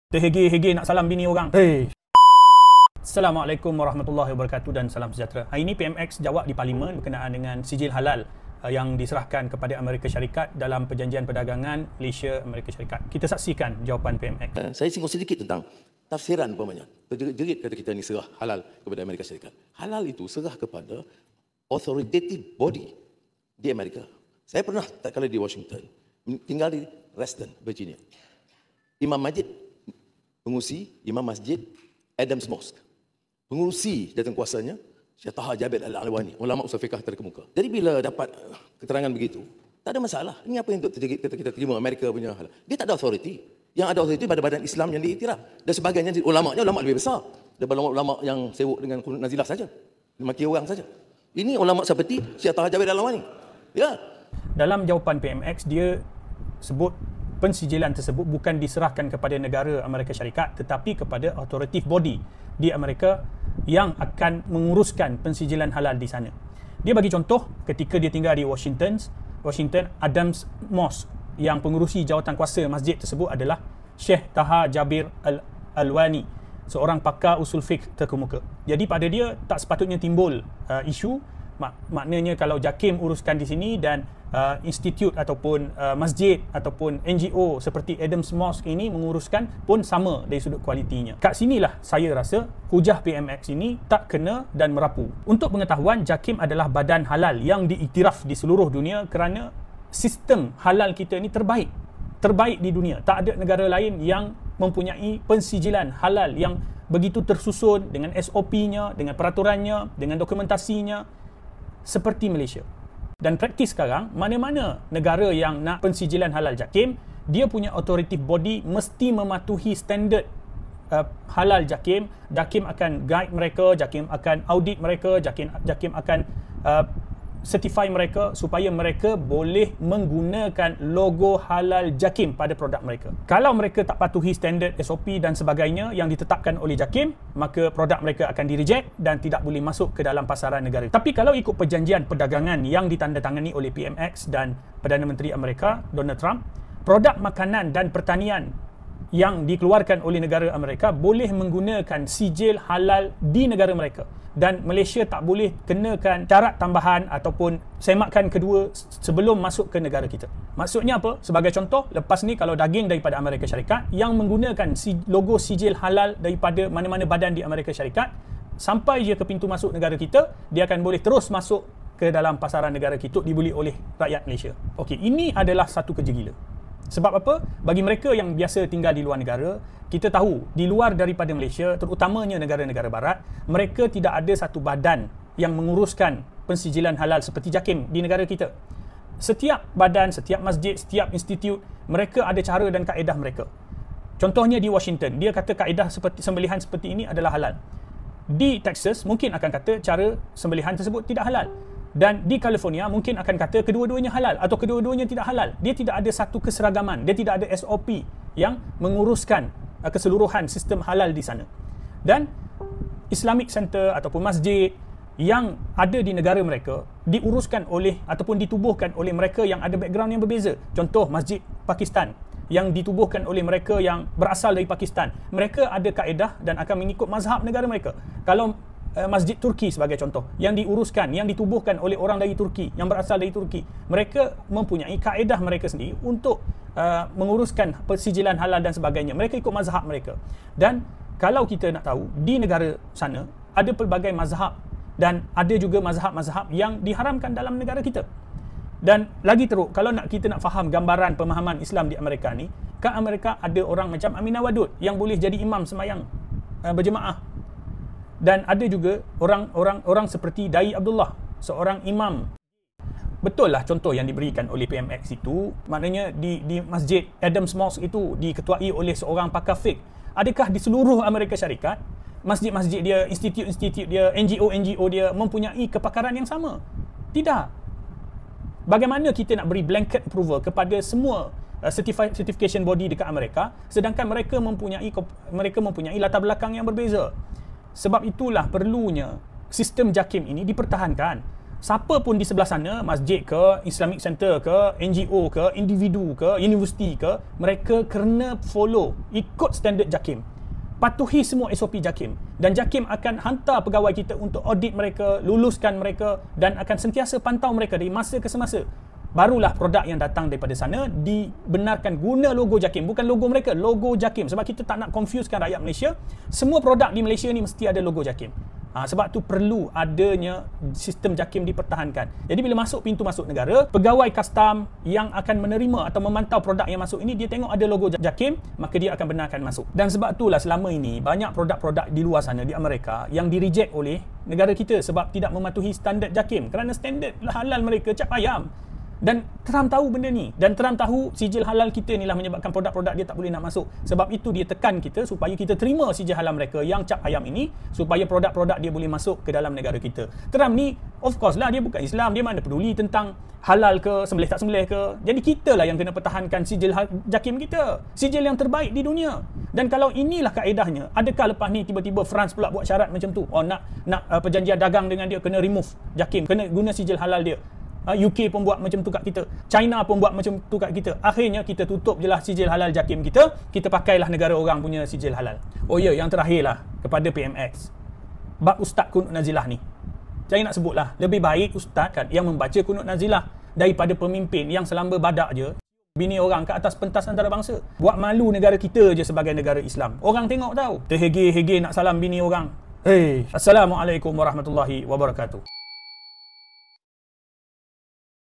Terhege-hege nak salam bini orang. Assalamualaikum warahmatullahi wabarakatuh dan salam sejahtera. Hari ini PMX jawab di Parlimen berkenaan dengan sijil halal yang diserahkan kepada Amerika Syarikat dalam perjanjian perdagangan Malaysia-Amerika Syarikat. Kita saksikan jawapan PMX. Saya singgung sedikit tentang tafsiran umpamanya. Terjerit kata kita ni serah halal kepada Amerika Syarikat. Halal itu serah kepada authoritative body di Amerika. Saya pernah tak kala di Washington, tinggal di Reston, Virginia. Imam Masjid Adams Mosque. Pengurusi jawatan kuasanya Syekh Taha Jabir Al-Alwani, ulama usul fiqh terkemuka. Jadi bila dapat keterangan begitu, tak ada masalah. Ini apa yang kita terima Amerika punya halal. Dia tak ada authority. Yang ada authority pada badan Islam yang diiktiraf. Dan sebagainya, ulama lebih besar daripada ulama yang sibuk dengan Qunut Nazilah saja. Maki orang saja. Ini ulama seperti Syekh Taha Jabir Al-Alwani. Ya. Dalam jawapan PMX, dia sebut pensijilan tersebut bukan diserahkan kepada negara Amerika Syarikat tetapi kepada authoritative body di Amerika yang akan menguruskan pensijilan halal di sana. Dia bagi contoh ketika dia tinggal di Washington Adams Mosque, yang pengurusi jawatan kuasa masjid tersebut adalah Syekh Taha Jabir Al-Alwani, seorang pakar usul fiqh terkemuka. Jadi pada dia tak sepatutnya timbul isu, maknanya kalau JAKIM uruskan di sini dan institut ataupun masjid ataupun NGO seperti Adams Mosque ini menguruskan pun sama dari sudut kualitinya. Kat sinilah saya rasa hujah PMX ini tak kena dan merapu. Untuk pengetahuan, JAKIM adalah badan halal yang diiktiraf di seluruh dunia kerana sistem halal kita ni terbaik di dunia. Tak ada negara lain yang mempunyai pensijilan halal yang begitu tersusun dengan SOP-nya, dengan peraturannya, dengan dokumentasinya seperti Malaysia. Dan praktis sekarang, mana-mana negara yang nak pensijilan halal JAKIM, dia punya authoritative body mesti mematuhi standard halal JAKIM. JAKIM akan guide mereka, JAKIM akan audit mereka, JAKIM akan certify mereka supaya mereka boleh menggunakan logo halal JAKIM pada produk mereka. Kalau mereka tak patuhi standard SOP dan sebagainya yang ditetapkan oleh JAKIM, maka produk mereka akan di-reject dan tidak boleh masuk ke dalam pasaran negara. Tapi kalau ikut perjanjian perdagangan yang ditandatangani oleh PMX dan Perdana Menteri Amerika Donald Trump, produk makanan dan pertanian yang dikeluarkan oleh negara Amerika boleh menggunakan sijil halal di negara mereka, dan Malaysia tak boleh kenakan syarat tambahan ataupun semakan kedua sebelum masuk ke negara kita. Maksudnya apa? Sebagai contoh, lepas ni kalau daging daripada Amerika Syarikat yang menggunakan logo sijil halal daripada mana-mana badan di Amerika Syarikat, sampai je ke pintu masuk negara kita, dia akan boleh terus masuk ke dalam pasaran negara kita, dibeli oleh rakyat Malaysia. Okey, ini adalah satu kerja gila. Sebab apa? Bagi mereka yang biasa tinggal di luar negara, kita tahu di luar daripada Malaysia, terutamanya negara-negara barat, mereka tidak ada satu badan yang menguruskan pensijilan halal seperti JAKIM di negara kita. Setiap badan, setiap masjid, setiap institut, mereka ada cara dan kaedah mereka. Contohnya di Washington, dia kata kaedah seperti sembelihan seperti ini adalah halal. Di Texas mungkin akan kata cara sembelihan tersebut tidak halal. Dan di California mungkin akan kata kedua-duanya halal atau kedua-duanya tidak halal. Dia tidak ada satu keseragaman, dia tidak ada SOP yang menguruskan keseluruhan sistem halal di sana. Dan Islamic Center ataupun masjid yang ada di negara mereka diuruskan oleh ataupun ditubuhkan oleh mereka yang ada background yang berbeza. Contoh Masjid Pakistan yang ditubuhkan oleh mereka yang berasal dari Pakistan. Mereka ada kaedah dan akan mengikut mazhab negara mereka. Kalau Masjid Turki sebagai contoh, yang diuruskan, yang ditubuhkan oleh orang dari Turki, yang berasal dari Turki, mereka mempunyai kaedah mereka sendiri untuk menguruskan pensijilan halal dan sebagainya. Mereka ikut mazhab mereka. Dan kalau kita nak tahu, di negara sana ada pelbagai mazhab dan ada juga mazhab-mazhab yang diharamkan dalam negara kita. Dan lagi teruk, kalau kita nak faham gambaran pemahaman Islam di Amerika ni, kat Amerika ada orang macam Aminah Wadud yang boleh jadi imam semayang berjemaah. Dan ada juga orang seperti Dai Abdullah, seorang imam. Betul lah contoh yang diberikan oleh PMX itu, maknanya di Masjid Adams Mosque itu diketuai oleh seorang pakar fiqh. Adakah di seluruh Amerika Syarikat, masjid-masjid dia, institut-institut dia, NGO dia mempunyai kepakaran yang sama? Tidak. Bagaimana kita nak beri blanket approval kepada semua certification body dekat Amerika, sedangkan mereka mempunyai latar belakang yang berbeza? Sebab itulah perlunya sistem JAKIM ini dipertahankan. siapa pun di sebelah sana, masjid ke, Islamic Center ke, NGO ke, individu ke, universiti ke, mereka kena follow, ikut standard JAKIM. Patuhi semua SOP JAKIM. Dan JAKIM akan hantar pegawai kita untuk audit mereka, luluskan mereka dan akan sentiasa pantau mereka dari masa ke semasa. Barulah produk yang datang daripada sana dibenarkan guna logo JAKIM. Bukan logo mereka, logo JAKIM. Sebab kita tak nak confusekan rakyat Malaysia. Semua produk di Malaysia ni mesti ada logo JAKIM. Sebab tu perlu adanya sistem JAKIM dipertahankan. Jadi bila masuk pintu masuk negara, pegawai custom yang akan menerima atau memantau produk yang masuk ini, dia tengok ada logo JAKIM, maka dia akan benarkan masuk. Dan sebab itulah selama ini banyak produk-produk di luar sana, di Amerika, yang di-reject oleh negara kita sebab tidak mematuhi standard JAKIM. Kerana standard halal mereka cap ayam. Dan Trump tahu benda ni, dan Trump tahu sijil halal kita ni lah menyebabkan produk-produk dia tak boleh nak masuk. Sebab itu dia tekan kita supaya kita terima sijil halal mereka yang cap ayam ini, supaya produk-produk dia boleh masuk ke dalam negara kita. Trump ni of course lah, dia bukan Islam, dia mana peduli tentang halal ke, sembelih tak sembelih ke. Jadi kita lah yang kena pertahankan sijil JAKIM kita, sijil yang terbaik di dunia. Dan kalau inilah kaedahnya, adakah lepas ni tiba-tiba France pula buat syarat macam tu? Nak perjanjian dagang dengan dia, kena remove JAKIM, kena guna sijil halal dia. UK pun buat macam tu kat kita, China pun buat macam tu kat kita. Akhirnya kita tutup je lah sijil halal JAKIM kita pakailah negara orang punya sijil halal. Oh ya, yang terakhir lah kepada PMX, bab Ustaz Kunut Nazilah ni, saya nak sebut lah, lebih baik Ustaz kan yang membaca Kunut Nazilah daripada pemimpin yang selamba badak je bini orang ke atas pentas antarabangsa. Buat malu negara kita je sebagai negara Islam. Orang tengok tahu, terhege-hege nak salam bini orang. Assalamualaikum warahmatullahi wabarakatuh.